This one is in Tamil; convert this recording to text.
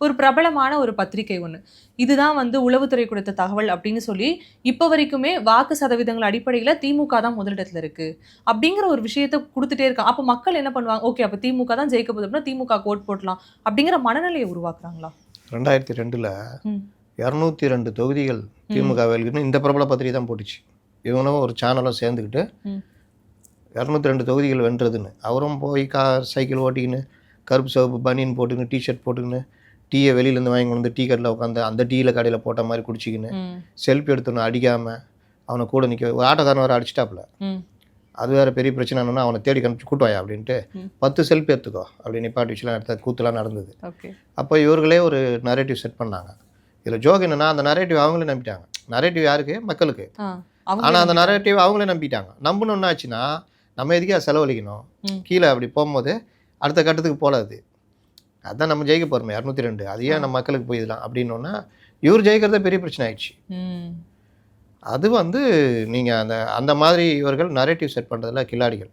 ஒரு பிரபலமான ஒரு பத்திரிகை ஒண்ணு. இதுதான் வந்து உளவுத்துறை கொடுத்த தகவல் அப்படின்னு சொல்லி, இப்ப வரைக்குமே வாக்கு சதவீதங்கள் அடிப்படையில திமுக தான் முதலிடத்துல இருக்கு. அப்படிங்கிற ஒரு விஷயத்த குடுத்துட்டே இருக்கான். அப்ப மக்கள் என்ன பண்ணுவாங்க? ஓகே அப்ப திமுக தான் ஜெயிக்க போகுது அப்படின்னா திமுகக்கு ஓட் போடலாம். அப்படிங்கிற மனநிலையை உருவாக்குறாங்களா? 2002ல ம். 202 தொகுதிகள் திமுக வெல்லுன்னு இந்த பிரபல பத்திரிகை தான் போட்டுச்சு. இவனும் ஒரு சேனலும் சேர்ந்துக்கிட்டு ம். 202 தொகுதிகள் வென்றதுன்னு. அவரும் போய் சைக்கிள் ஓட்டிக்கின்னு, கருப்பு சிவப்பு பனியன் போட்டுக்கின்னு, டிஷர்ட் போட்டுக்கின்னு, டீயை வெளியிலேருந்து வாங்கி கொண்டு வந்து டீ கடையில் உட்காந்து அந்த டீயில் கடையில் போட்ட மாதிரி குடிச்சிக்கின்னு, செல்ஃபி எடுத்துன்னு அடிக்காமல் அவனை கூட நிற்க ஒரு ஆட்டோக்காரன் வேறு அடிச்சிட்டாப்புல. அது வேறு பெரிய பிரச்சனை என்னன்னா அவனை தேடி கண்டுபிடிச்சி கூட்டுவாயா அப்படின்ட்டு 10 செல்ஃபி எடுத்துக்கோ அப்படின்னு நிப்பாட்டி வச்சுலாம் எடுத்த கூத்துலாம் நடந்தது. அப்போ இவர்களே ஒரு நரேட்டிவ் செட் பண்ணாங்க. இதில் ஜோக் என்னன்னா அந்த நரேட்டிவ் அவங்களே நம்பிட்டாங்க. நரேட்டிவ் யாருக்கு? மக்களுக்கு. ஆனால் அந்த நரேட்டிவ் அவங்களே நம்பிட்டாங்க. நம்பணும்னு ஆச்சுன்னா நம்ம எதுக்கே செலவழிக்கணும்? கீழே அப்படி போகும்போது அடுத்த கட்டத்துக்கு போகாது. அதுதான் நம்ம ஜெயிக்க போகிறோமே 202. அது ஏன் நம்ம மக்களுக்கு போயிடலாம் அப்படின்னோன்னா இவர் ஜெயிக்கிறதே பெரிய பிரச்சனை ஆயிடுச்சு. அது வந்து நீங்கள் அந்த மாதிரி இவர்கள் நரேட்டிவ் செட் பண்ணுறதுல கில்லாடிகள்.